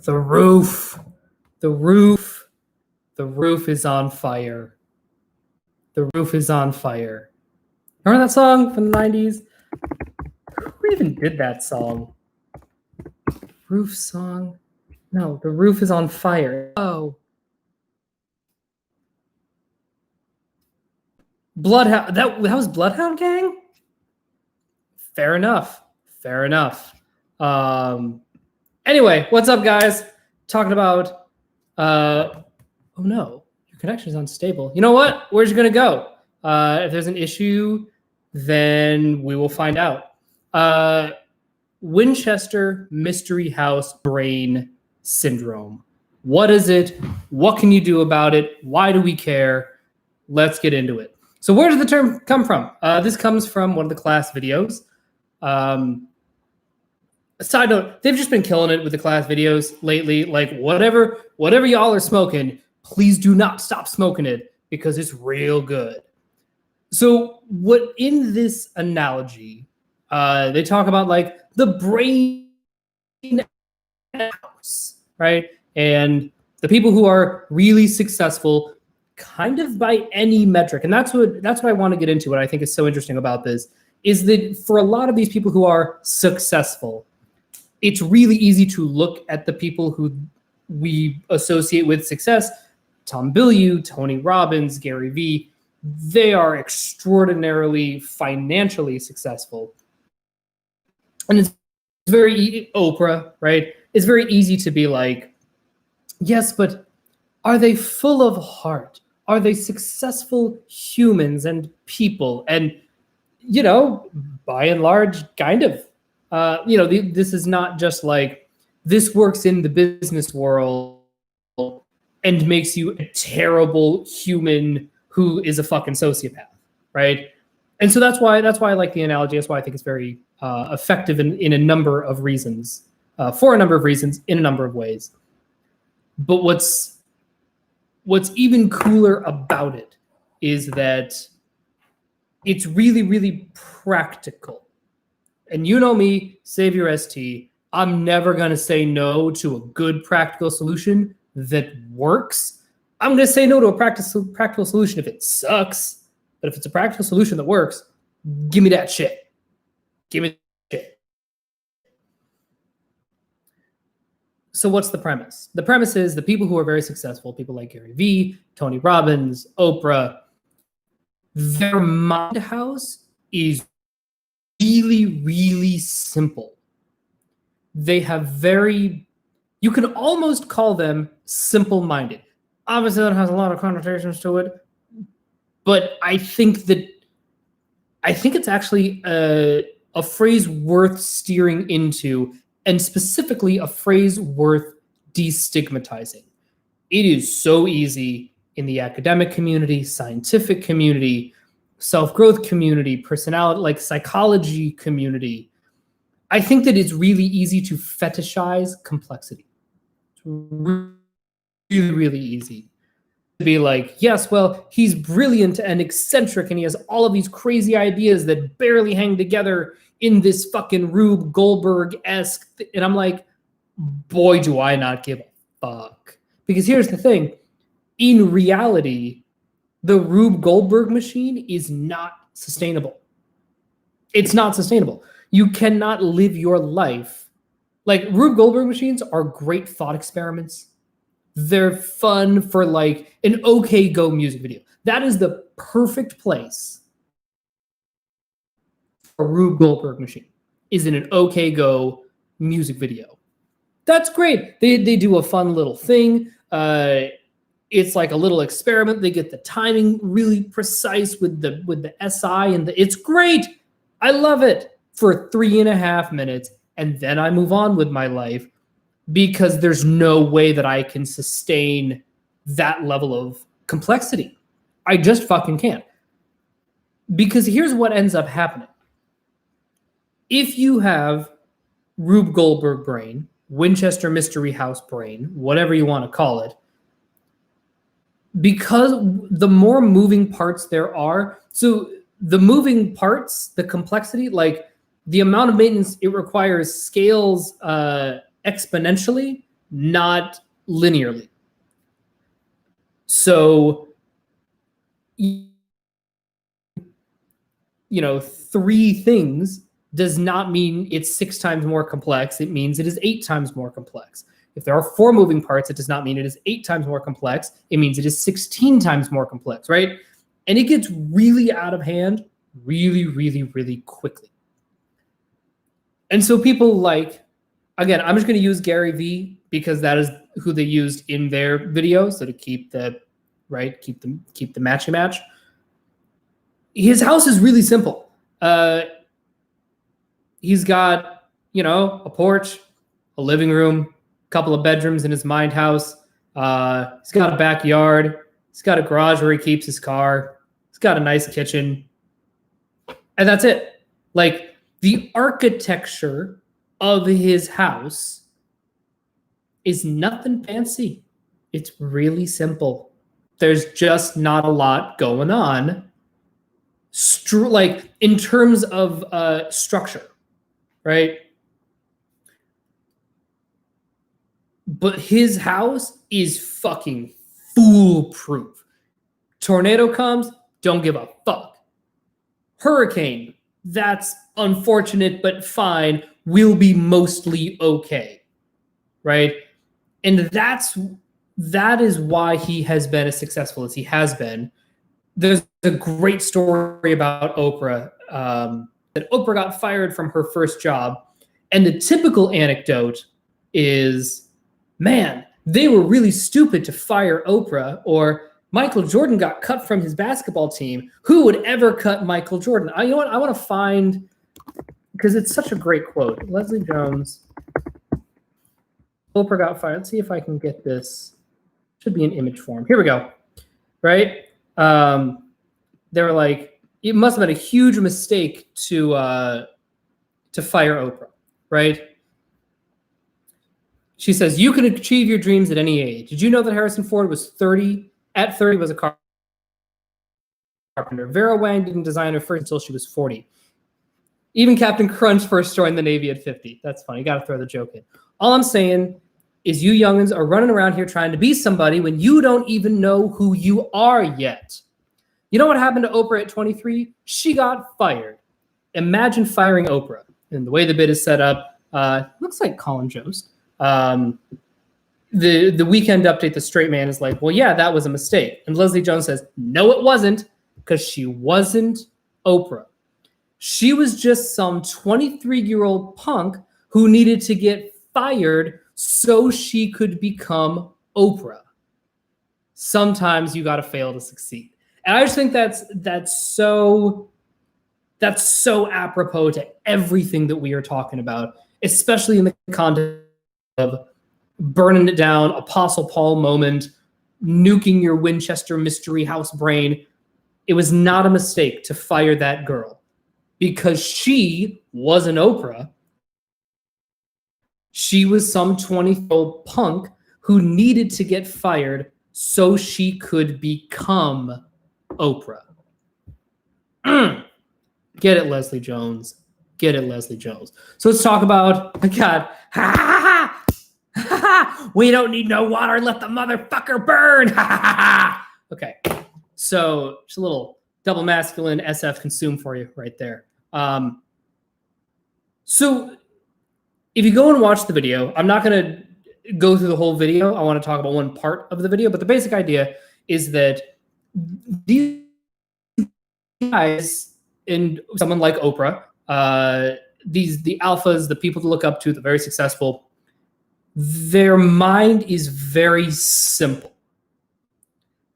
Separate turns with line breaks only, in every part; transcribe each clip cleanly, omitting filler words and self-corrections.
The roof. The roof. The roof is on fire. The roof is on fire. Remember that song from the 90s? Who even did that song? Roof song? No, the roof is on fire. Oh. Bloodhound. That was Bloodhound Gang? Fair enough. Fair enough. Anyway, what's up, guys? Talking about oh no, your connection is unstable. You know what? Where's it gonna go? If there's an issue, then we will find out. Winchester Mystery House Brain Syndrome. What is it? What can you do about it? Why do we care? Let's get into it. So where did the term come from? This comes from one of the class videos. Side note, they've just been killing it with the class videos lately. Like whatever y'all are smoking, please do not stop smoking it because it's real good. So what in this analogy, they talk about like the brain house, right? And the people who are really successful kind of by any metric. And that's what I want to get into. What I think is so interesting about this is that for a lot of these people who are successful, it's really easy to look at the people who we associate with success. Tom Bilyeu, Tony Robbins, Gary Vee, they are extraordinarily financially successful. And it's very Oprah, right? It's very easy to be like, yes, but are they full of heart? Are they successful humans and people? And, you know, by and large, kind of. This is not just like this works in the business world and makes you a terrible human who is a fucking sociopath, right? And so that's why I like the analogy. That's why I think it's very effective in a number of reasons, for a number of reasons, in a number of ways. But what's even cooler about it is that it's really, really practical. And you know me, Savior ST, I'm never going to say no to a good practical solution that works. I'm going to say no to a practical solution if it sucks. But if it's a practical solution that works, give me that shit. Give me that shit. So what's the premise? The premise is the people who are very successful, people like Gary Vee, Tony Robbins, Oprah, their mind house is really, really simple. They have you can almost call them simple-minded. Obviously, that has a lot of connotations to it, but I think it's actually a phrase worth steering into, and specifically a phrase worth destigmatizing. It is so easy in the academic community, scientific community, self-growth community, personality, like psychology community. I think that it's really easy to fetishize complexity. It's really, really easy to be like, yes, well, he's brilliant and eccentric and he has all of these crazy ideas that barely hang together in this fucking Rube Goldberg-esque. And I'm like, boy, do I not give a fuck. Because here's the thing. In reality, the Rube Goldberg machine is not sustainable. It's not sustainable. You cannot live your life. Like, Rube Goldberg machines are great thought experiments. They're fun for like an OK Go music video. That is the perfect place for a Rube Goldberg machine, is in an OK Go music video. That's great. They do a fun little thing. It's like a little experiment. They get the timing really precise with the SI and it's great. I love it for 3.5 minutes. And then I move on with my life because there's no way that I can sustain that level of complexity. I just fucking can't. Because here's what ends up happening. If you have Rube Goldberg brain, Winchester Mystery House brain, whatever you want to call it, because the more moving parts there are, so the moving parts, the complexity, like the amount of maintenance it requires scales exponentially not linearly. So, you know, 3 things does not mean it's 6 times more complex. It means it is 8 times more complex. If there are 4 moving parts, it does not mean it is 8 times more complex. It means it is 16 times more complex, right? And it gets really out of hand really, really, really quickly. And so people like, again, I'm just going to use Gary Vee because that is who they used in their video. So to keep the matchy match. His house is really simple. He's got, you know, a porch, a living room, a couple of bedrooms in his mind house. He's got a backyard. He's got a garage where he keeps his car. He's got a nice kitchen. And that's it. Like, the architecture of his house is nothing fancy. It's really simple. There's just not a lot going on. Like, in terms of structure, right? But his house is fucking foolproof. Tornado comes, don't give a fuck. Hurricane, that's unfortunate, but fine, will be mostly okay, right? And that is why he has been as successful as he has been. There's a great story about Oprah, that Oprah got fired from her first job. And the typical anecdote is, man, they were really stupid to fire Oprah, or Michael Jordan got cut from his basketball team. Who would ever cut Michael Jordan? You know what? I want to find, because it's such a great quote. Leslie Jones, Oprah got fired. Let's see if I can get this. Should be in image form. Here we go. Right? They were like, it must have been a huge mistake to fire Oprah, right? She says, you can achieve your dreams at any age. Did you know that Harrison Ford was 30? At 30 was a carpenter. Vera Wang didn't design her first until she was 40. Even Captain Crunch first joined the Navy at 50. That's funny. You got to throw the joke in. All I'm saying is you youngins are running around here trying to be somebody when you don't even know who you are yet. You know what happened to Oprah at 23? She got fired. Imagine firing Oprah. And the way the bid is set up, looks like Colin Jost. The Weekend Update, the straight man is like, well, yeah, that was a mistake. And Leslie Jones says, no, it wasn't, because she wasn't Oprah. She was just some 23-year-old punk who needed to get fired so she could become Oprah. Sometimes you got to fail to succeed. And I just think that's so apropos to everything that we are talking about, especially in the context of burning it down, Apostle Paul moment, nuking your Winchester mystery house brain. It was not a mistake to fire that girl because she wasn't Oprah. She was some 20-year-old punk who needed to get fired so she could become Oprah. Get it, Leslie Jones. Get it, Leslie Jones. So let's talk about, God, we don't need no water. Let the motherfucker burn. Okay. So just a little double masculine SF consume for you right there. So if you go and watch the video, I'm not going to go through the whole video. I want to talk about one part of the video, but the basic idea is that these guys, and someone like Oprah, the alphas, the people to look up to, the very successful, their mind is very simple.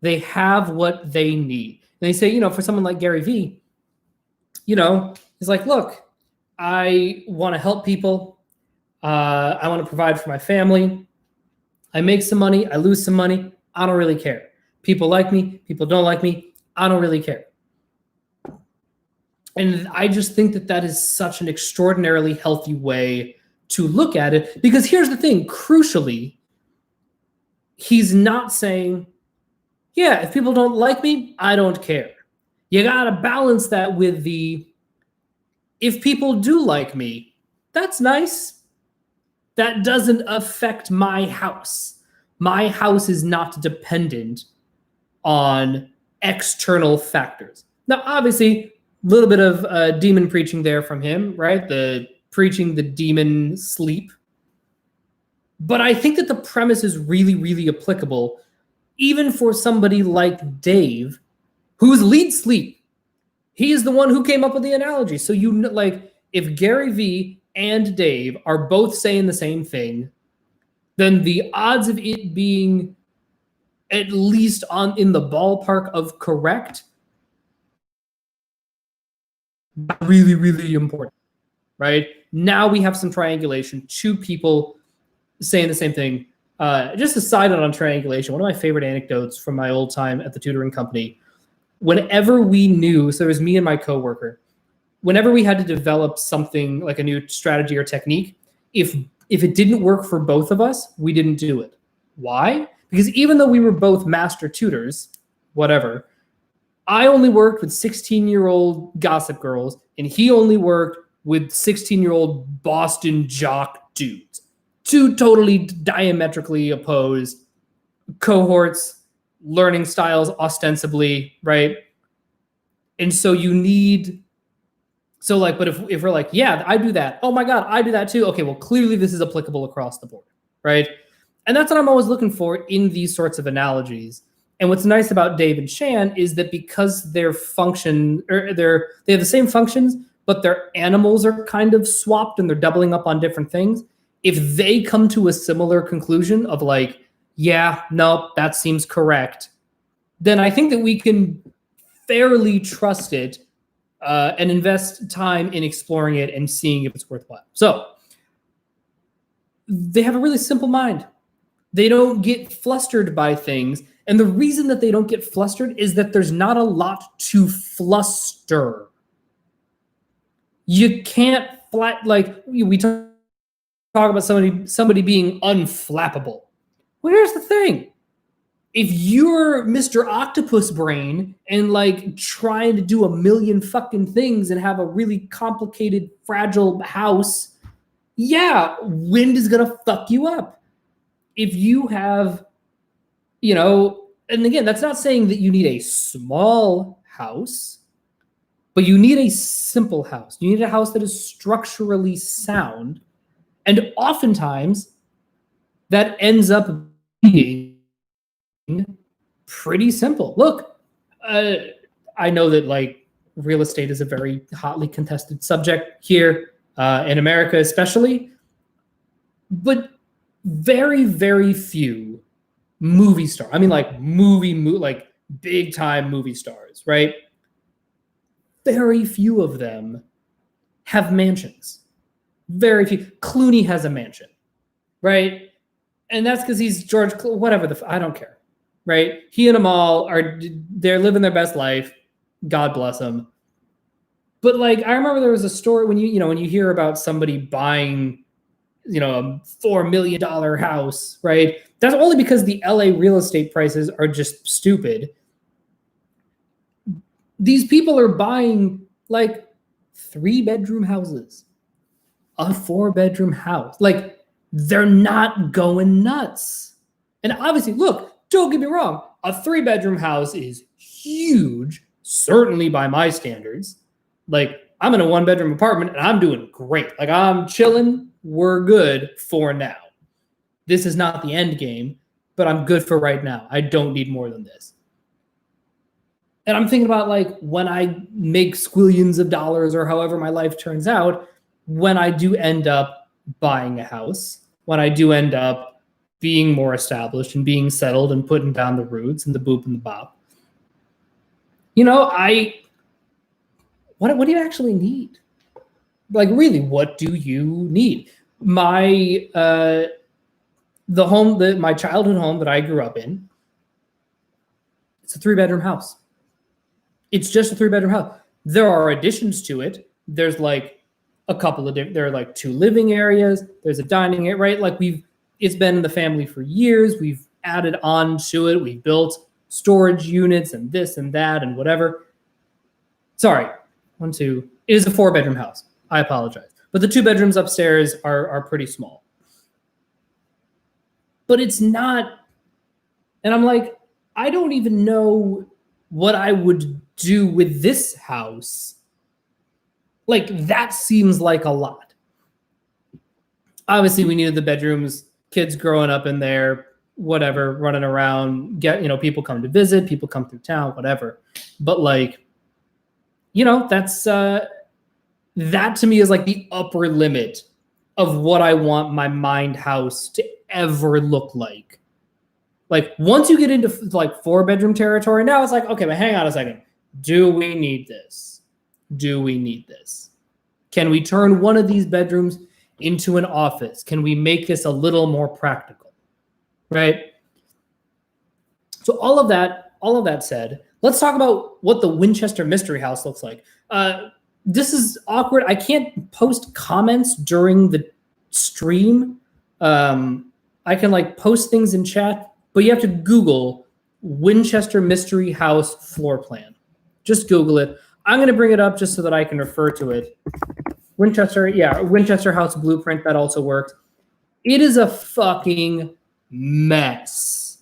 They have what they need. And they say, you know, for someone like Gary Vee, you know, he's like, look, I want to help people. I want to provide for my family. I make some money. I lose some money. I don't really care. People like me. People don't like me. I don't really care. And I just think that that is such an extraordinarily healthy way to look at it. Because here's the thing, crucially, he's not saying, yeah, if people don't like me, I don't care. You got to balance that with the, if people do like me, that's nice. that doesn't affect my house. My house is not dependent on external factors. Now, obviously, a little bit of demon preaching there from him, right? The preaching the demon sleep. But I think that the premise is really, really applicable, even for somebody like Dave, who's lead sleep. He is the one who came up with the analogy. So you know, like, if Gary Vee and Dave are both saying the same thing, then the odds of it being at least in the ballpark of correct, really, really important, right? Now we have some triangulation, two people saying the same thing. Just a side note on triangulation, one of my favorite anecdotes from my old time at the tutoring company, whenever we knew, so it was me and my coworker, whenever we had to develop something like a new strategy or technique, if it didn't work for both of us, we didn't do it. Why? Because even though we were both master tutors, whatever, I only worked with 16-year-old gossip girls, and he only worked with 16-year-old Boston jock dudes. Two totally diametrically opposed cohorts, learning styles ostensibly, right? And so you need, so like, but if we're like, yeah, I do that. Oh my God, I do that too. Okay, well, clearly this is applicable across the board, right? And that's what I'm always looking for in these sorts of analogies. And what's nice about Dave and Shan is that because their function, or they have the same functions, but their animals are kind of swapped and they're doubling up on different things. If they come to a similar conclusion of like, yeah, no, that seems correct, then I think that we can fairly trust it and invest time in exploring it and seeing if it's worthwhile. So they have a really simple mind. They don't get flustered by things. And the reason that they don't get flustered is that there's not a lot to fluster. You can't like we talk about somebody being unflappable. Well, here's the thing. If you're Mr. Octopus Brain and like trying to do a million fucking things and have a really complicated, fragile house, yeah, wind is gonna fuck you up. If you have, you know, and again, that's not saying that you need a small house, but you need a simple house. You need a house that is structurally sound. And oftentimes that ends up being pretty simple. Look, I know that like real estate is a very hotly contested subject here in America, especially, but very, very few movie stars. I mean, like like big time movie stars, right? Very few of them have mansions. Very few. Clooney has a mansion, right? And that's because he's George, whatever I don't care, right? He and Amal they're living their best life. God bless them. But like, I remember there was a story when you hear about somebody buying, a $4 million house, right? That's only because the LA real estate prices are just stupid. These people are buying like 3-bedroom houses, a 4-bedroom house. Like, they're not going nuts. And obviously, look, don't get me wrong, a 3-bedroom house is huge, certainly by my standards. Like, I'm in a 1-bedroom apartment and I'm doing great. Like, I'm chilling. We're good for now. This is not the end game, but I'm good for right now. I don't need more than this. And I'm thinking about like when I make squillions of dollars or however my life turns out, when I do end up buying a house, when I do end up being more established and being settled and putting down the roots and the boop and the bop, what do you actually need? Like, really, what do you need? My my childhood home that I grew up in, it's a 3-bedroom house. It's just a 3-bedroom house. There are additions to it. There's like a couple of there are like 2 living areas. There's a dining area, right? Like it's been in the family for years. We've added on to it. We've built storage units and this and that and whatever. Sorry, 1, 2. It is a 4-bedroom house. I apologize. But the 2 bedrooms upstairs are pretty small. but it's not. And I'm like, I don't even know what I would do with this house. Like, that seems like a lot. Obviously, we needed the bedrooms, kids growing up in there, whatever, running around, people come to visit, people come through town, whatever. But like, that's that to me is like the upper limit of what I want my mind house to ever look like. Like, once you get into like 4-bedroom territory, now it's like, okay, but hang on a second. Do we need this? Do we need this? Can we turn one of these bedrooms into an office? Can we make this a little more practical? Right? So all of that said, let's talk about what the Winchester Mystery House looks like. This is awkward. I can't post comments during the stream. I can like post things in chat, but you have to Google Winchester Mystery House floor plan. Just Google it. I'm going to bring it up just so that I can refer to it. Winchester House blueprint, that also worked. It is a fucking mess.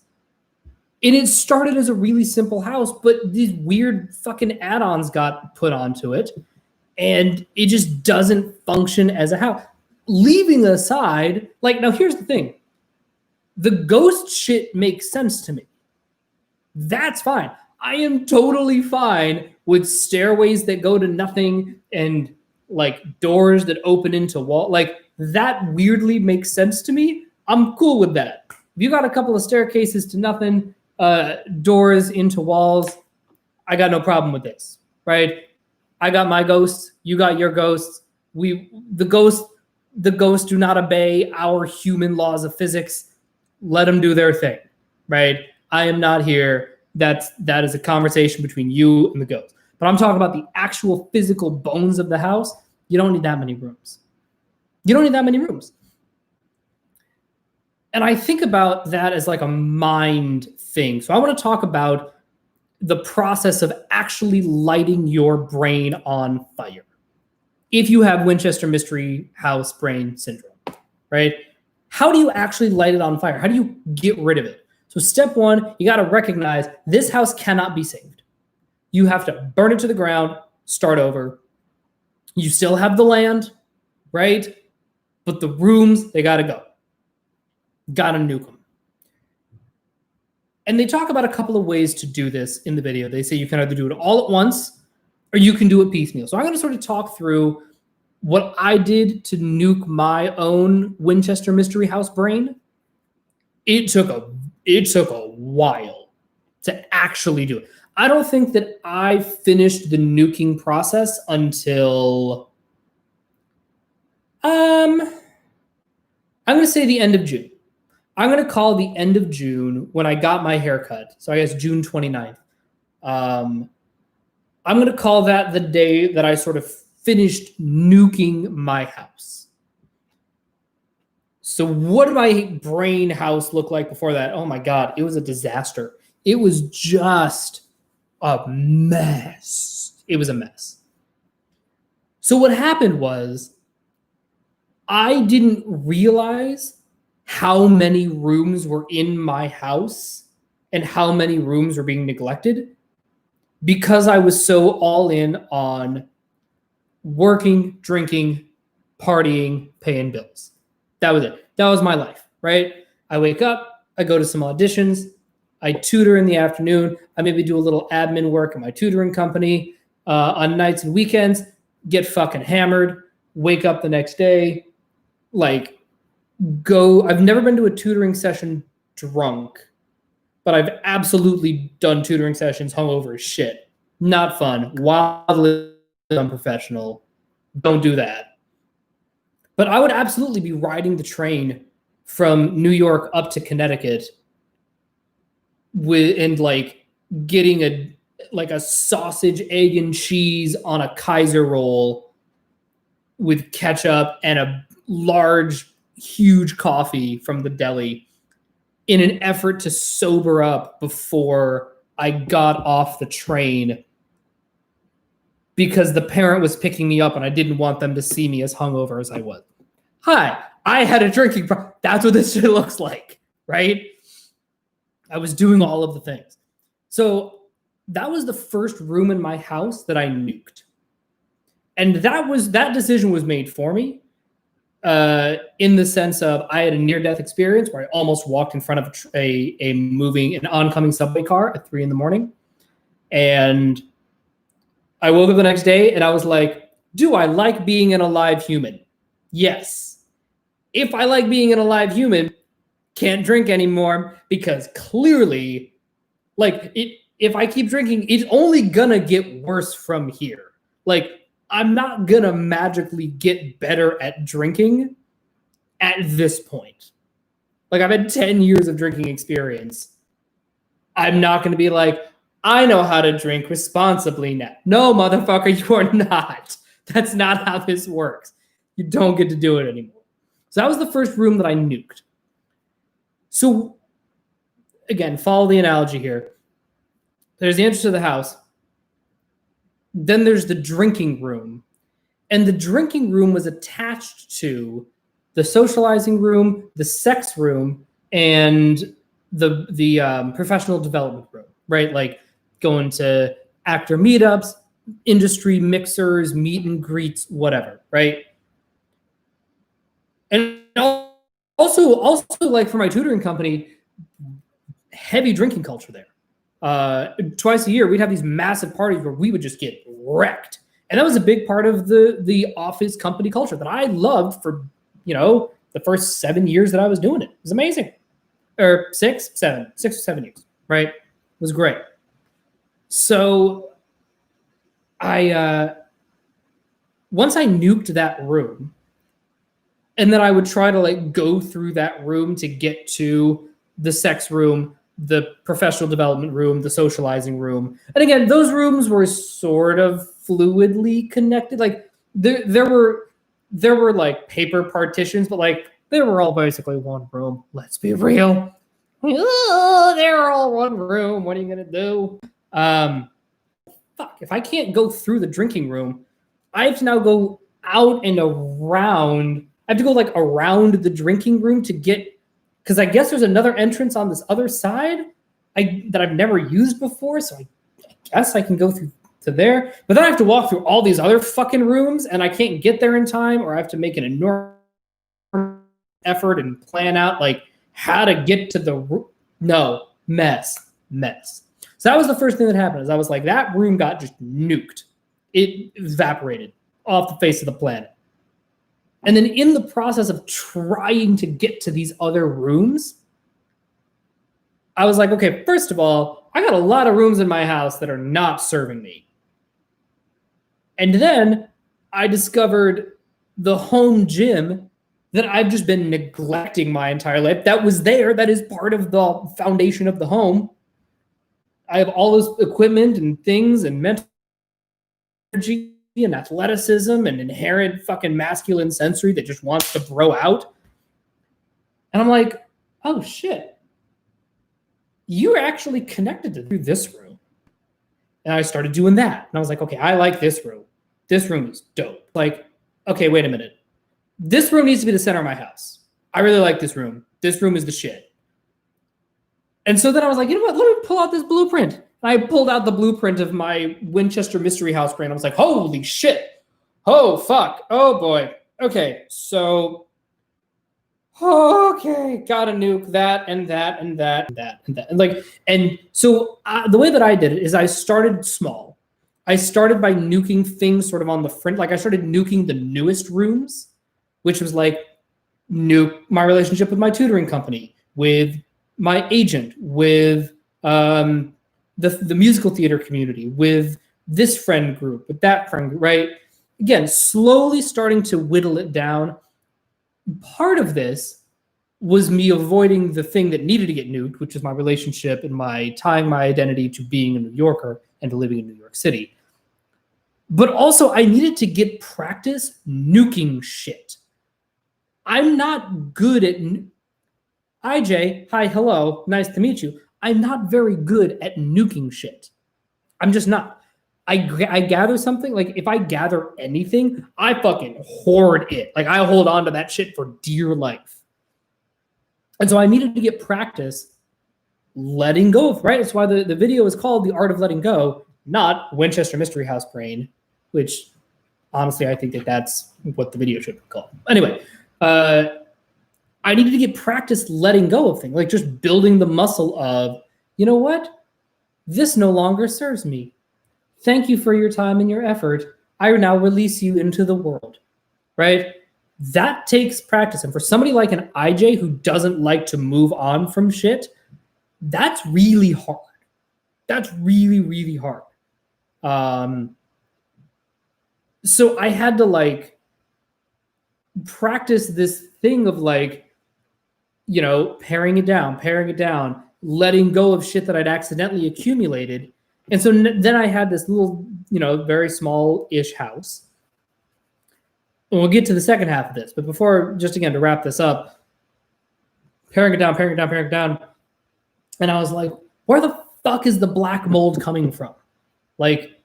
And it started as a really simple house, but these weird fucking add-ons got put onto it, and it just doesn't function as a house. Leaving aside, like, now here's the thing. The ghost shit makes sense to me. That's fine. I am totally fine with stairways that go to nothing and like doors that open into wall. Like, that weirdly makes sense to me. I'm cool with that. If you got a couple of staircases to nothing, doors into walls, I got no problem with this, right? I got my ghosts, you got your ghosts. The ghosts do not obey our human laws of physics. Let them do their thing, right? I am not here. That is a conversation between you and the ghost. But I'm talking about the actual physical bones of the house. You don't need that many rooms. You don't need that many rooms. And I think about that as like a mind thing. So I want to talk about the process of actually lighting your brain on fire. If you have Winchester Mystery House brain syndrome, right? How do you actually light it on fire? How do you get rid of it? So step one, you got to recognize this house cannot be saved. You have to burn it to the ground, start over. You still have the land, right? But the rooms, they got to go. Got to nuke them. And they talk about a couple of ways to do this in the video. They say you can either do it all at once or you can do it piecemeal. So I'm going to sort of talk through what I did to nuke my own Winchester Mystery House brain. It took a while to actually do it. I don't think that I finished the nuking process until I'm going to say the end of June. I'm going to call the end of June when I got my haircut. So I guess June 29th. I'm going to call that the day that I sort of finished nuking my house. So what did my brain house look like before that? Oh my God, it was a disaster. It was just a mess. It was a mess. So what happened was I didn't realize how many rooms were in my house and how many rooms were being neglected because I was so all in on working, drinking, partying, paying bills. That was it. That was my life, right? I wake up, I go to some auditions, I tutor in the afternoon, I maybe do a little admin work at my tutoring company. On nights and weekends, get fucking hammered, wake up the next day, like I've never been to a tutoring session drunk, but I've absolutely done tutoring sessions hungover as shit. Not fun, wildly unprofessional. Don't do that. But I would absolutely be riding the train from New York up to Connecticut and like getting a sausage, egg, and cheese on a Kaiser roll with ketchup and a large, huge coffee from the deli in an effort to sober up before I got off the train because the parent was picking me up and I didn't want them to see me as hungover as I was. Hi, I had a drinking problem. That's what this shit looks like, right? I was doing all of the things. So that was the first room in my house that I nuked. And that decision was made for me in the sense of I had a near-death experience where I almost walked in front of an oncoming subway car at 3 a.m. And I woke up the next day and I was like, do I like being an alive human? Yes. If I like being an alive human, can't drink anymore because clearly, if I keep drinking, it's only gonna get worse from here. Like, I'm not gonna magically get better at drinking at this point. Like, I've had 10 years of drinking experience. I'm not gonna be like, I know how to drink responsibly now. No, motherfucker, you are not. That's not how this works. You don't get to do it anymore. So that was the first room that I nuked. So, again, follow the analogy here. There's the entrance to the house. Then there's the drinking room. And the drinking room was attached to the socializing room, the sex room, and the professional development room, right? Like going to actor meetups, industry mixers, meet and greets, whatever, right? And also like for my tutoring company, heavy drinking culture there. Twice a year, we'd have these massive parties where we would just get wrecked. And that was a big part of the office company culture that I loved for, the first 7 years that I was doing it. It was amazing. Or 6 or 7 years, right? It was great. So once I nuked that room, and then I would try to go through that room to get to the sex room, the professional development room, the socializing room. And again, those rooms were sort of fluidly connected. Like there were like paper partitions, but they were all basically one room. Let's be real. They're all one room. What are you gonna do? Fuck, if I can't go through the drinking room, I have to now go out and around. I have to go around the drinking room to get, because I guess there's another entrance on this other side that I've never used before. So I guess I can go through to there. But then I have to walk through all these other fucking rooms and I can't get there in time, or I have to make an enormous effort and plan out how to get to the room. No, mess. So that was the first thing that happened. Is I was like, that room got just nuked. It evaporated off the face of the planet. And then in the process of trying to get to these other rooms, I was like, okay, first of all, I got a lot of rooms in my house that are not serving me. And then I discovered the home gym that I've just been neglecting my entire life. That was there. That is part of the foundation of the home. I have all this equipment and things and mental energy and athleticism and inherent fucking masculine sensory that just wants to bro out. And I'm like, oh shit, you're actually connected to this room. And I started doing that. And I was like, okay, I like this room. This room is dope. Okay, wait a minute. This room needs to be the center of my house. I really like this room. This room is the shit. And so then I was like, you know what? Let me pull out this blueprint. And I pulled out the blueprint of my Winchester Mystery House brain. I was like, holy shit. Oh, fuck. Oh, boy. Okay, so... Okay, gotta nuke that and that and that and that and that. And so the way that I did it is I started small. I started by nuking things sort of on the front. I started nuking the newest rooms, which was nuke my relationship with my tutoring company, with my agent, with the musical theater community, with this friend group, with that friend group, right? Again, slowly starting to whittle it down. Part of this was me avoiding the thing that needed to get nuked, which is my relationship and tying my identity to being a New Yorker and to living in New York City. But also I needed to get practice nuking shit. I'm not good at... Hi, Jay. Hi, hello. Nice to meet you. I'm not very good at nuking shit. I'm just not. I gather something. If I gather anything, I fucking hoard it. I hold on to that shit for dear life. And so I needed to get practice letting go of, right? That's why the video is called The Art of Letting Go, not Winchester Mystery House Brain, which honestly, I think that's what the video should be called. Anyway, I needed to get practice letting go of things, like just building the muscle of, you know what? This no longer serves me. Thank you for your time and your effort. I now release you into the world, right? That takes practice. And for somebody like an IJ who doesn't like to move on from shit, that's really hard. That's really, really hard. So I had to like practice this thing of like, you know, paring it down, letting go of shit that I'd accidentally accumulated. And so then I had this little, you know, very small-ish house. And we'll get to the second half of this. But before, just again, to wrap this up, paring it down. And I was like, where the fuck is the black mold coming from? Like,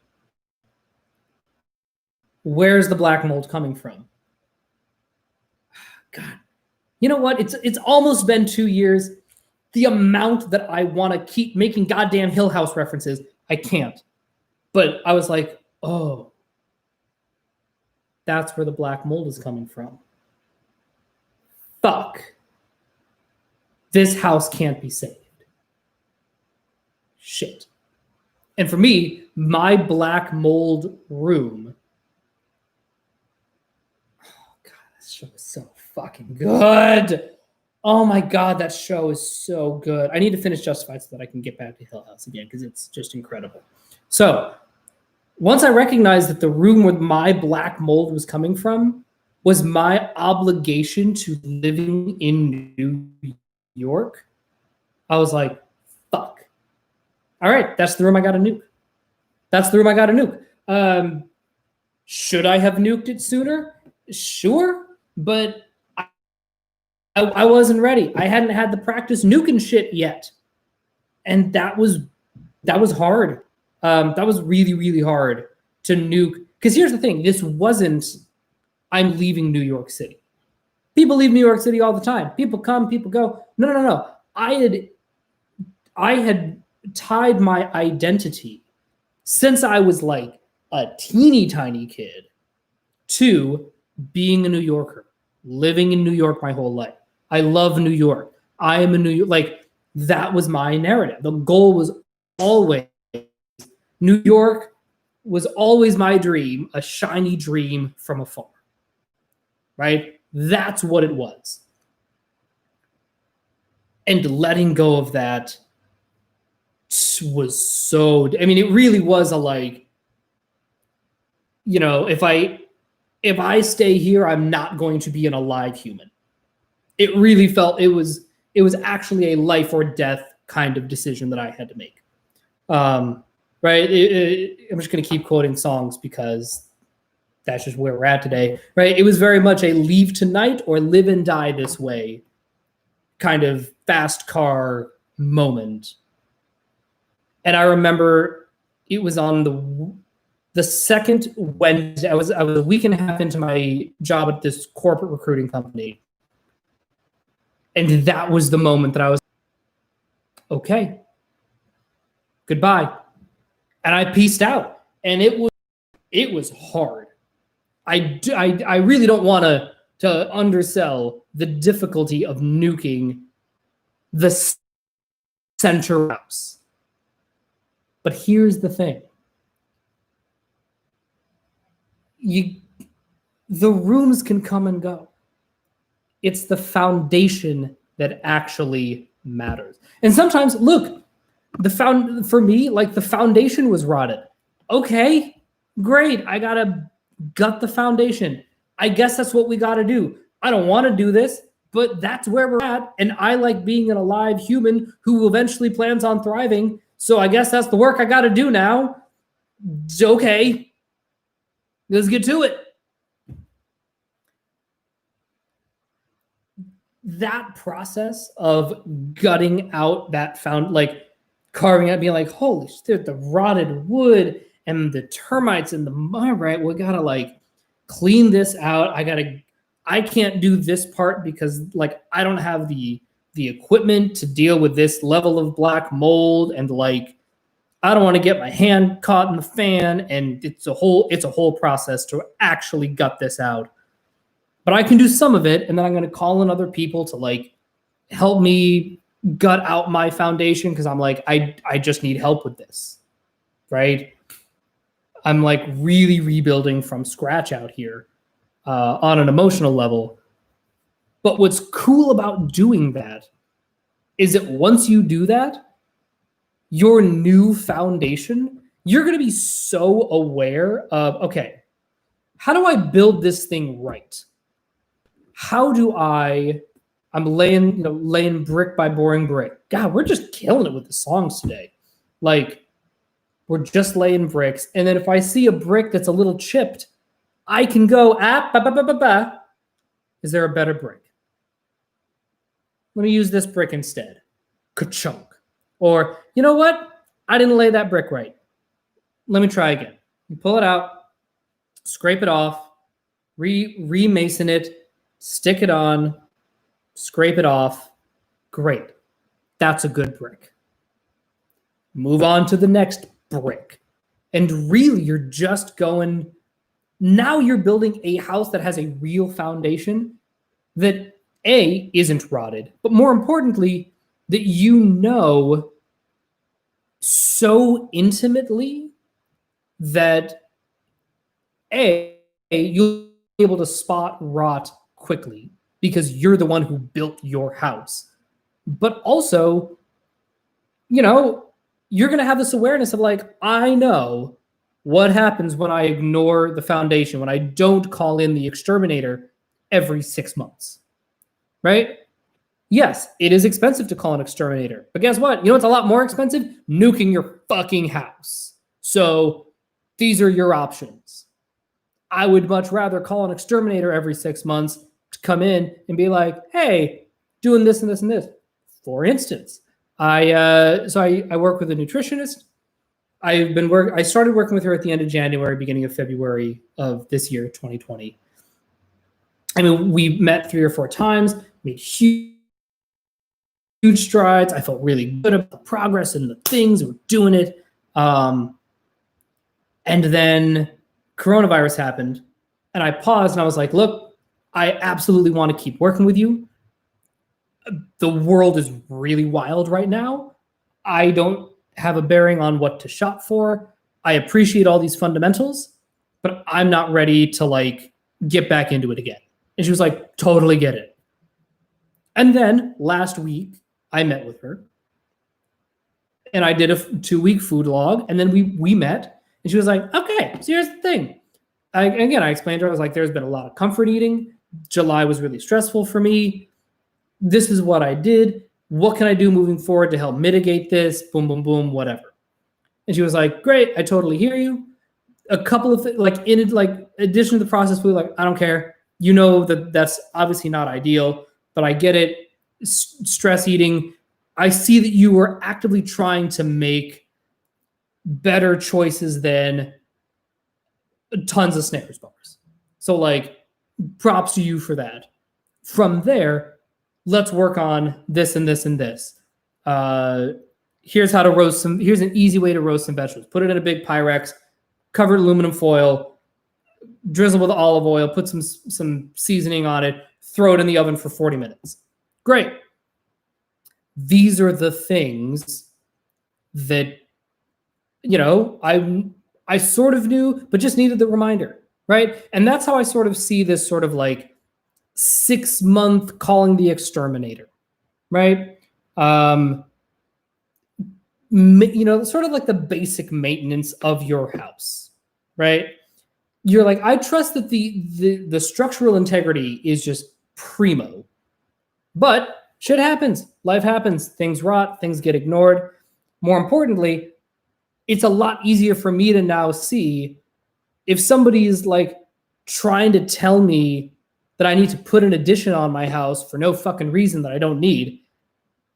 where's the black mold coming from? God. You know what? It's almost been 2 years. The amount that I want to keep making goddamn Hill House references, I can't. But I was like, oh, that's where the black mold is coming from. Fuck. This house can't be saved. Shit. And for me, my black mold room. Oh, God, this show is so fucking good. Oh my God, that show is so good. I need to finish Justified so that I can get back to Hill House again because it's just incredible. So once I recognized that the room where my black mold was coming from was my obligation to living in New York, I was like, fuck. All right, that's the room I got to nuke. That's the room I got to nuke. Should I have nuked it sooner? Sure, but I wasn't ready. I hadn't had the practice nuking shit yet. And that was hard. That was really, really hard to nuke. Because here's the thing. This wasn't, I'm leaving New York City. People leave New York City all the time. People come, people go. No. I had tied my identity since I was like a teeny tiny kid to being a New Yorker, living in New York my whole life. I love New York. I am a New York. Like, that was my narrative. The goal was always, New York was always my dream, a shiny dream from afar. Right? That's what it was. And letting go of that was so, I mean, it really was a like, you know, if I stay here, I'm not going to be an alive human. It really felt it was actually a life or death kind of decision that I had to make. Right? I'm just going to keep quoting songs because that's just where we're at today. Right? It was very much a leave tonight or live and die this way kind of fast car moment. And I remember it was on the second Wednesday. I was a week and a half into my job at this corporate recruiting company. And that was the moment that I was, okay, goodbye. And I peaced out. And it was hard. I really don't want to undersell the difficulty of nuking the center house. But here's the thing. The rooms can come and go. It's the foundation that actually matters. And sometimes, look, for me, like the foundation was rotted. Okay, great. I gotta gut the foundation. I guess that's what we gotta do. I don't want to do this, but that's where we're at. And I like being an alive human who eventually plans on thriving. So I guess that's the work I gotta do now. Okay, let's get to it. That process of gutting out that carving out, being like, holy shit, the rotted wood and the termites and the mud, right? We gotta like clean this out. I can't do this part because like I don't have the the equipment to deal with this level of black mold, and like I don't want to get my hand caught in the fan, and it's a whole process to actually gut this out. But I can do some of it, and then I'm going to call in other people to like help me gut out my foundation, because I'm like, I just need help with this, right? I'm like really rebuilding from scratch out here on an emotional level. But what's cool about doing that is that once you do that, your new foundation, you're going to be so aware of, okay, how do I build this thing right? How do I'm laying brick by boring brick. God, we're just killing it with the songs today. Like, we're just laying bricks. And then if I see a brick that's a little chipped, I can go, is there a better brick? Let me use this brick instead. Ka-chunk. Or, you know what? I didn't lay that brick right. Let me try again. You pull it out, scrape it off, re-mason it, stick it on, scrape it off. Great. That's a good brick. Move on to the next brick. And really, you're just going, now you're building a house that has a real foundation that A, isn't rotted, but more importantly, that you know so intimately that A, you'll be able to spot rot quickly because you're the one who built your house. But also, you know, you're going to have this awareness of like, I know what happens when I ignore the foundation, when I don't call in the exterminator every 6 months, right? Yes, it is expensive to call an exterminator, but guess what? You know what's a lot more expensive? Nuking your fucking house. So these are your options. I would much rather call an exterminator every 6 months to come in and be like, hey, doing this and this and this. For instance, I work with a nutritionist. I started working with her at the end of January, beginning of February of this year, 2020. I mean, we met 3 or 4 times, made huge strides. I felt really good about the progress and the things, we're doing it. And then coronavirus happened, and I paused and I was like, look, I absolutely want to keep working with you. The world is really wild right now. I don't have a bearing on what to shop for. I appreciate all these fundamentals, but I'm not ready to like get back into it again. And she was like, totally get it. And then last week I met with her and I did a 2-week food log, and then we met, and she was like, okay, so here's the thing. I explained to her, I was like, there's been a lot of comfort eating. July was really stressful for me. This is what I did. What can I do moving forward to help mitigate this? Boom, boom, boom, whatever. And she was like, great, I totally hear you. A couple of like in like addition to the process, we were like, I don't care. You know that that's obviously not ideal, but I get it. Stress eating. I see that you were actively trying to make better choices than tons of Snickers bars. So like, props to you for that. From there, let's work on this and this and this. Here's how to roast some. Here's an easy way to roast some vegetables. Put it in a big Pyrex, cover it aluminum foil, drizzle with olive oil, put some seasoning on it, throw it in the oven for 40 minutes. Great. These are the things that, you know, I sort of knew, but just needed the reminder, right? And that's how I sort of see this sort of like 6-month calling the exterminator, right? You know, sort of like the basic maintenance of your house, right? You're like, I trust that the structural integrity is just primo, but shit happens, life happens, things rot, things get ignored. More importantly, it's a lot easier for me to now see if somebody is like trying to tell me that I need to put an addition on my house for no fucking reason that I don't need.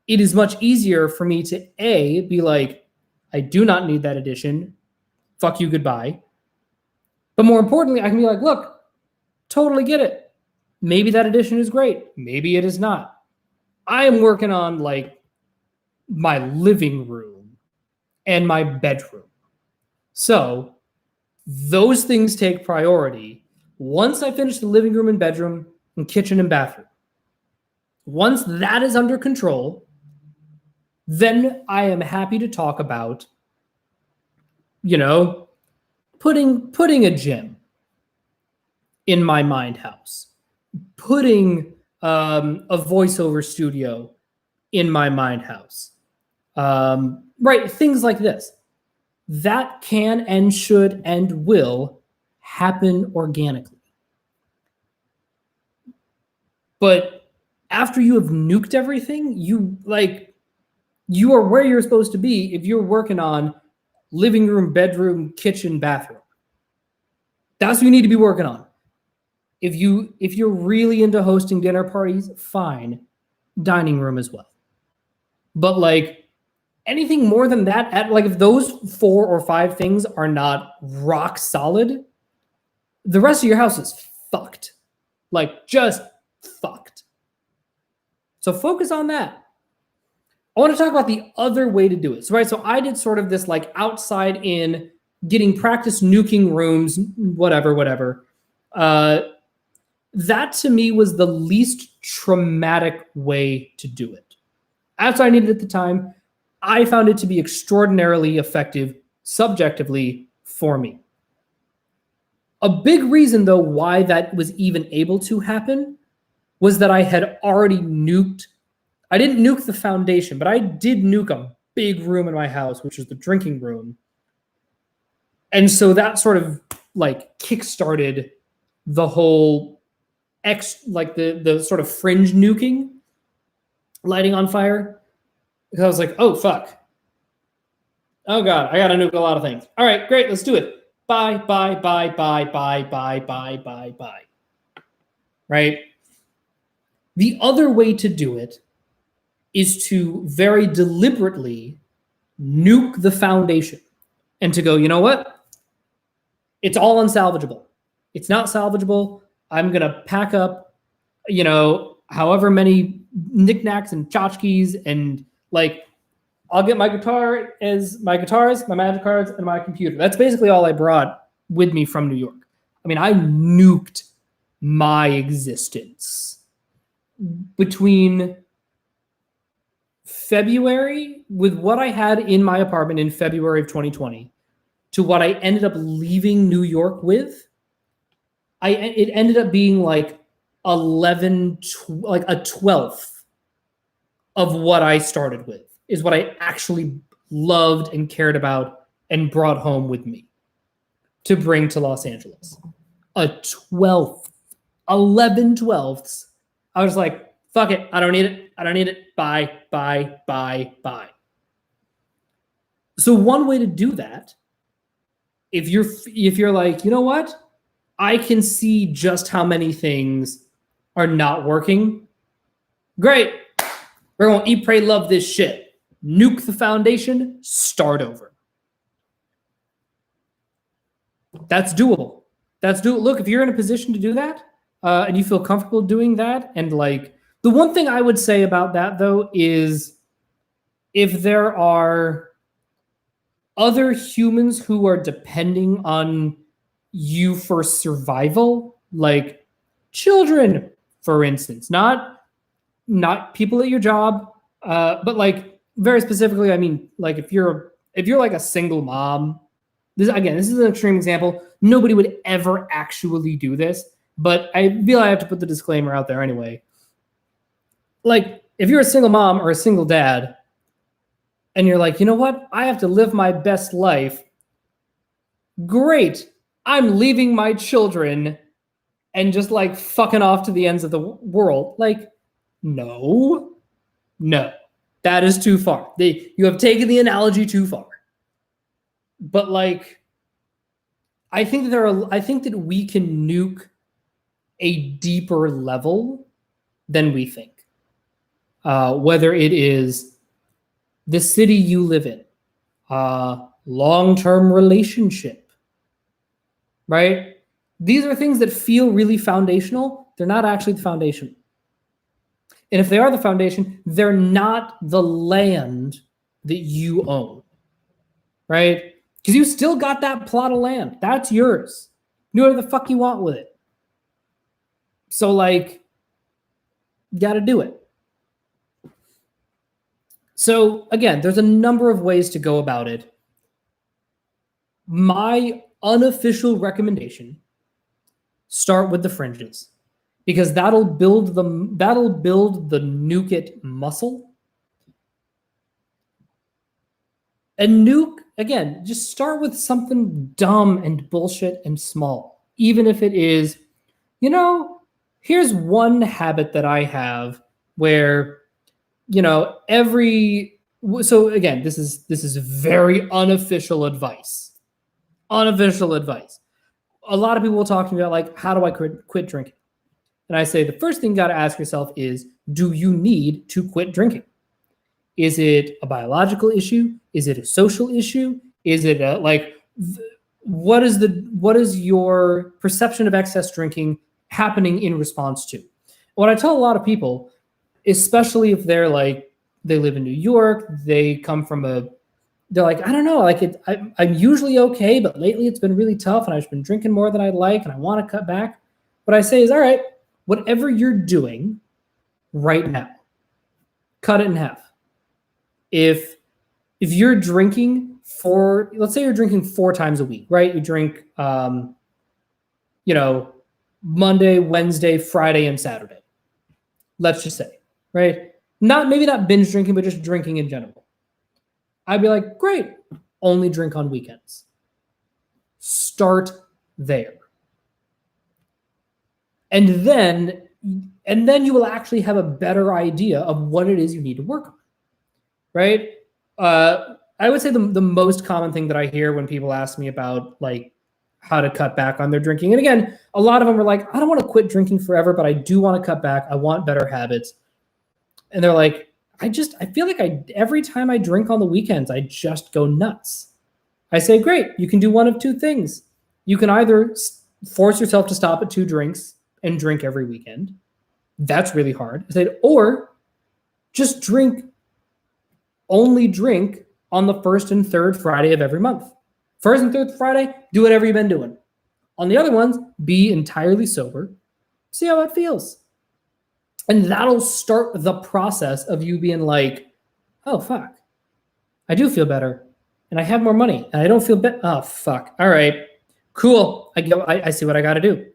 It is much easier for me to A, be like, I do not need that addition. Fuck you, goodbye. But more importantly, I can be like, look, totally get it. Maybe that addition is great. Maybe it is not. I am working on like my living room and my bedroom. So those things take priority. Once I finish the living room and bedroom and kitchen and bathroom, once that is under control, then I am happy to talk about, putting a gym in my mind house, putting a voiceover studio in my mind house. Right, things like this. That can and should and will happen organically. But after you have nuked everything, you are where you're supposed to be if you're working on living room, bedroom, kitchen, bathroom. That's what you need to be working on. If you're really into hosting dinner parties, fine. Dining room as well. But like anything more than that, if those 4 or 5 things are not rock solid, the rest of your house is fucked. Like just fucked. So focus on that. I want to talk about the other way to do it. So I did sort of this like outside in, getting practice nuking rooms, whatever. That to me was the least traumatic way to do it. That's what I needed at the time. I found it to be extraordinarily effective subjectively for me. A big reason, though, why that was even able to happen was that I had already nuked. I didn't nuke the foundation, but I did nuke a big room in my house, which is the drinking room. And so that sort of like kickstarted the whole the sort of fringe nuking, lighting on fire. Because I was like, oh, fuck. Oh, God, I got to nuke a lot of things. All right, great, let's do it. Bye. Right? The other way to do it is to very deliberately nuke the foundation and to go, you know what? It's all unsalvageable. It's not salvageable. I'm going to pack up, however many knickknacks and tchotchkes, and like, I'll get my guitars, my magic cards, and my computer. That's basically all I brought with me from New York. I mean, I nuked my existence between February, with what I had in my apartment in February of 2020, to what I ended up leaving New York with. It ended up being like a 12th of what I started with, is what I actually loved and cared about and brought home with me to bring to Los Angeles. A 12th, 11 twelfths. I was like, fuck it. I don't need it. Bye. So one way to do that, if you're like, you know what? I can see just how many things are not working. Great. We're going to eat, pray, love this shit. Nuke the foundation, start over. That's doable. Look, if you're in a position to do that, and you feel comfortable doing that, and like, the one thing I would say about that, though, is if there are other humans who are depending on you for survival, like children, for instance, not people at your job, but like very specifically, I mean, like if you're like a single mom, this is an extreme example. Nobody would ever actually do this, but I feel I have to put the disclaimer out there anyway. Like if you're a single mom or a single dad, and you're like, you know what? I have to live my best life. Great. I'm leaving my children and just like fucking off to the ends of the world. Like, no, that is too far. You have taken the analogy too far. But like, I think that we can nuke a deeper level than we think. Whether it is the city you live in, long-term relationship, right? These are things that feel really foundational. They're not actually the foundation. And if they are the foundation, they're not the land that you own, right? Because you still got that plot of land. That's yours. Do whatever the fuck you want with it. So, like, you got to do it. So, again, there's a number of ways to go about it. My unofficial recommendation, start with the fringes, because that'll build the Nuke It muscle. And Nuke, again, just start with something dumb and bullshit and small. Even if it is, you know, here's one habit that I have where, you know, so again, this is very unofficial advice. Unofficial advice. A lot of people will talk to me about, like, how do I quit drinking? And I say the first thing you got to ask yourself is, do you need to quit drinking? Is it a biological issue? Is it a social issue? Is it what is your perception of excess drinking happening in response to? What I tell a lot of people, especially if they're like, they live in New York, they come from they're like, I don't know, like I'm usually okay, but lately it's been really tough and I've been drinking more than I'd like and I want to cut back. What I say is, all right, whatever you're doing right now, cut it in half. If you're drinking let's say you're drinking 4 times a week, right? You drink, Monday, Wednesday, Friday, and Saturday. Let's just say, right? Maybe not binge drinking, but just drinking in general. I'd be like, great, only drink on weekends. Start there. And then you will actually have a better idea of what it is you need to work on, right? I would say the most common thing that I hear when people ask me about, like, how to cut back on their drinking, and again, a lot of them are like, I don't want to quit drinking forever, but I do want to cut back. I want better habits. And they're like, I feel like every time I drink on the weekends, I just go nuts. I say, great, you can do one of 2 things. You can either force yourself to stop at 2 drinks and drink every weekend. That's really hard. I said, or just only drink on the 1st and 3rd Friday of every month. 1st and 3rd Friday, do whatever you've been doing. On the other ones, be entirely sober. See how it feels. And that'll start the process of you being like, oh, fuck, I do feel better. And I have more money. And I don't feel bad. Oh, fuck. All right, cool. I see what I got to do.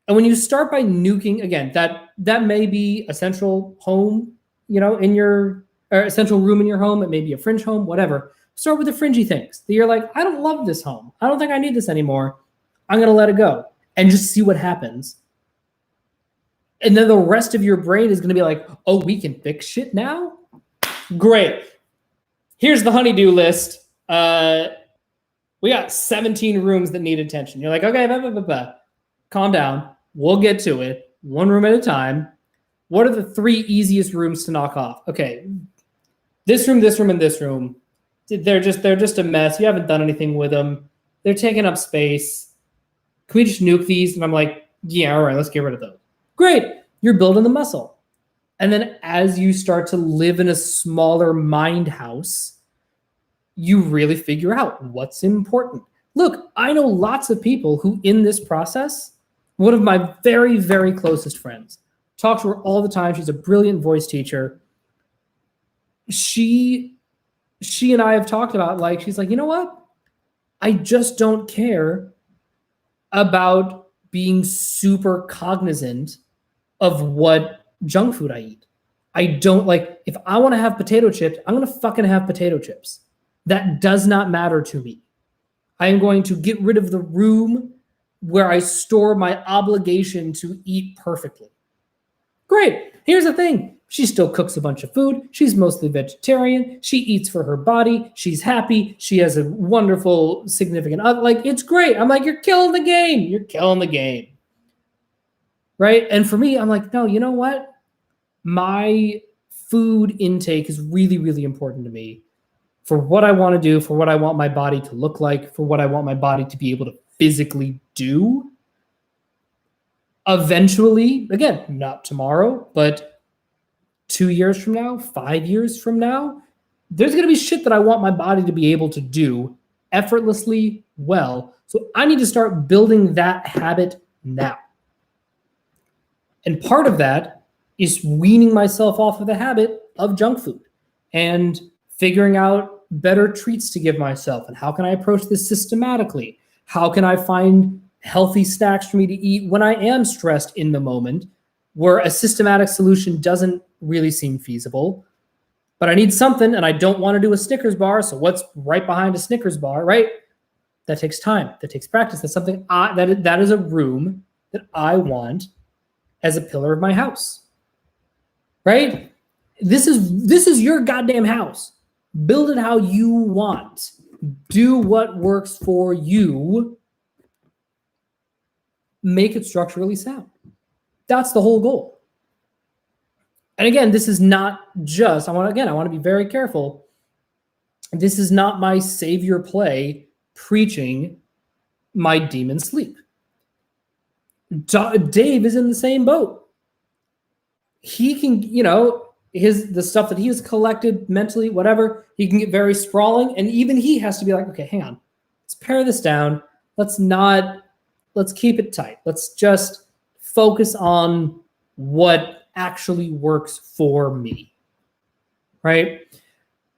And when you start by nuking, again, that may be a central home, or a central room in your home. It may be a fringe home, whatever. Start with the fringy things that you're like, I don't love this home. I don't think I need this anymore. I'm going to let it go and just see what happens. And then the rest of your brain is going to be like, oh, we can fix shit now? Great. Here's the honeydew list. We got 17 rooms that need attention. You're like, okay, calm down. We'll get to it. 1 room at a time. What are the 3 easiest rooms to knock off? Okay, this room, and this room. They're just a mess. You haven't done anything with them. They're taking up space. Can we just nuke these? And I'm like, yeah, all right, let's get rid of those. Great. You're building the muscle. And then as you start to live in a smaller mind house, you really figure out what's important. Look, I know lots of people who in this process, one of my very, very closest friends, talk to her all the time. She's a brilliant voice teacher. She and I have talked about, like, she's like, you know what? I just don't care about being super cognizant of what junk food I eat. I don't like, if I want to have potato chips, I'm going to fucking have potato chips. That does not matter to me. I am going to get rid of the room where I store my obligation to eat perfectly. Great. Here's the thing. She still cooks a bunch of food. She's mostly vegetarian. She eats for her body. She's happy. She has a wonderful, significant other. Like, it's great. I'm like, you're killing the game. You're killing the game. Right? And for me, I'm like, no, you know what? My food intake is really, really important to me for what I want to do, for what I want my body to look like, for what I want my body to be able to physically do. Eventually, again, not tomorrow, but 2 years from now, 5 years from now, there's going to be shit that I want my body to be able to do effortlessly well. So I need to start building that habit now. And part of that is weaning myself off of the habit of junk food and figuring out better treats to give myself. And how can I approach this systematically? How can I find healthy snacks for me to eat when I am stressed in the moment, where a systematic solution doesn't really seem feasible? But I need something, and I don't want to do a Snickers bar. So what's right behind a Snickers bar, right? That takes time. That takes practice. That's something that is a room that I want as a pillar of my house, right? This is your goddamn house. Build it how you want. Do what works for you. Make it structurally sound. That's the whole goal. And again, this is not just, I want to be very careful. This is not my savior play preaching my demon sleep. Dave is in the same boat. He can, the stuff that he has collected mentally, whatever, he can get very sprawling. And even he has to be like, okay, hang on, let's pare this down. Let's keep it tight. Let's just focus on what actually works for me, right?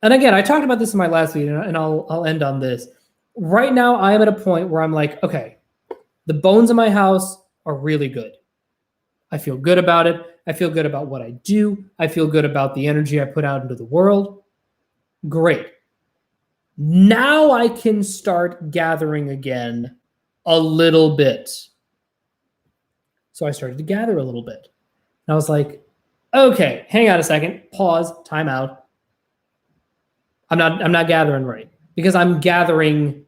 And again, I talked about this in my last video, and I'll end on this. Right now, I am at a point where I'm like, okay, the bones of my house are really good. I feel good about it. I feel good about what I do. I feel good about the energy I put out into the world. Great. Now I can start gathering again a little bit. So I started to gather a little bit. And I was like, okay, hang on a second, pause, time out. I'm not gathering right, because I'm gathering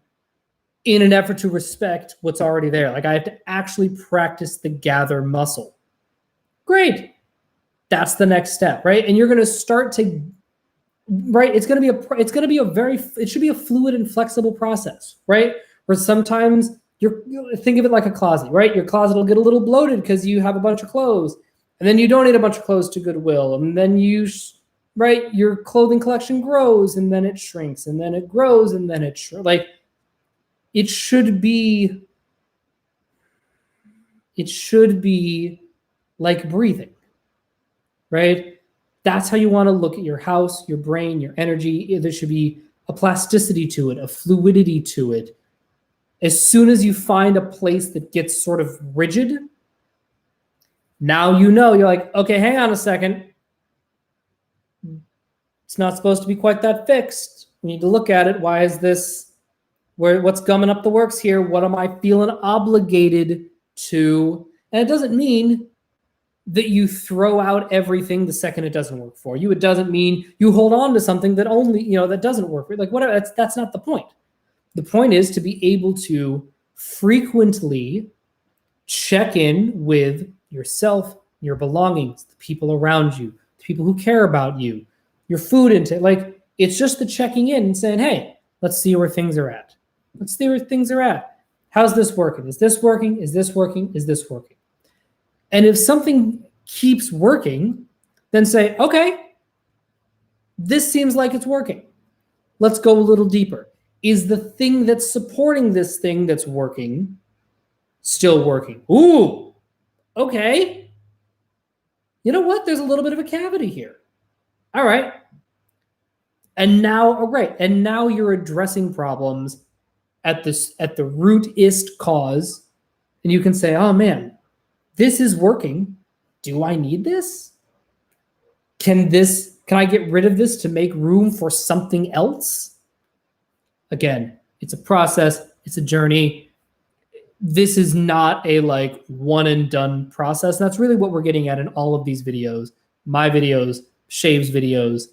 in an effort to respect what's already there. Like, I have to actually practice the gather muscle. Great. That's the next step, right? And you're going to start to, right? It should be a fluid and flexible process, right? Where sometimes think of it like a closet, right? Your closet will get a little bloated because you have a bunch of clothes, and then you donate a bunch of clothes to Goodwill, and then your clothing collection grows, and then it shrinks, and then it grows, and then it shrinks. Like, it should be like breathing, right? That's how you want to look at your house, your brain, your energy. There should be a plasticity to it, a fluidity to it. As soon as you find a place that gets sort of rigid, now you're like, okay, hang on a second. It's not supposed to be quite that fixed. We need to look at it. Why is this? What's gumming up the works here? What am I feeling obligated to? And it doesn't mean that you throw out everything the second it doesn't work for you. It doesn't mean you hold on to something that only, that doesn't work. Like, whatever. That's not the point. The point is to be able to frequently check in with yourself, your belongings, the people around you, the people who care about you, your food intake. Like, it's just the checking in and saying, hey, let's see where things are at. Let's see where things are at. How's this working? Is this working? Is this working? Is this working? And if something keeps working, then say, okay, this seems like it's working. Let's go a little deeper. Is the thing that's supporting this thing that's working still working? Ooh, okay. You know what? There's a little bit of a cavity here. All right. And now you're addressing problems at the rootist cause. And you can say, oh man, this is working. Do I need this? Can I get rid of this to make room for something else? Again, it's a process. It's a journey. This is not a one and done process. And that's really what we're getting at in all of these videos, my videos, Shave's videos.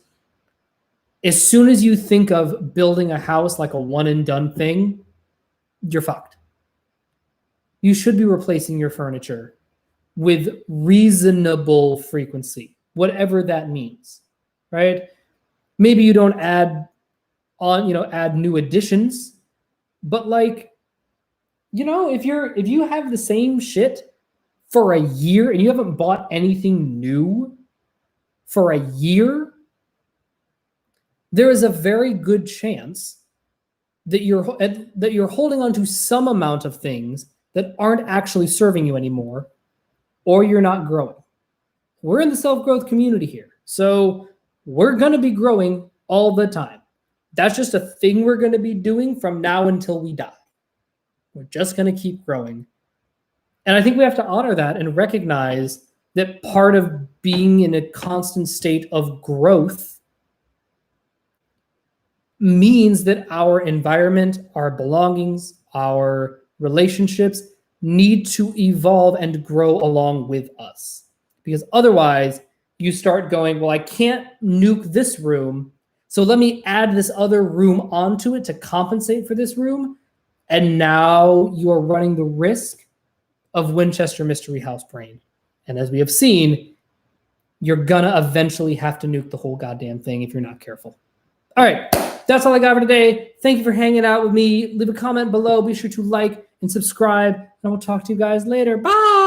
As soon as you think of building a house like a one and done thing, you're fucked. You should be replacing your furniture with reasonable frequency, whatever that means, right? Maybe you don't add new additions, but if you have the same shit for a year and you haven't bought anything new, for a year, there is a very good chance that you're holding on to some amount of things that aren't actually serving you anymore, or you're not growing. We're in the self-growth community here, so we're going to be growing all the time. That's just a thing we're going to be doing from now until we die. We're just going to keep growing. And I think we have to honor that and recognize that part of being in a constant state of growth means that our environment, our belongings, our relationships need to evolve and grow along with us. Because otherwise, you start going, well, I can't nuke this room, so let me add this other room onto it to compensate for this room. And now you are running the risk of Winchester Mystery House brain. And as we have seen, you're gonna eventually have to nuke the whole goddamn thing if you're not careful. All right, that's all I got for today. Thank you for hanging out with me. Leave a comment below. Be sure to like and subscribe, and I will talk to you guys later. Bye.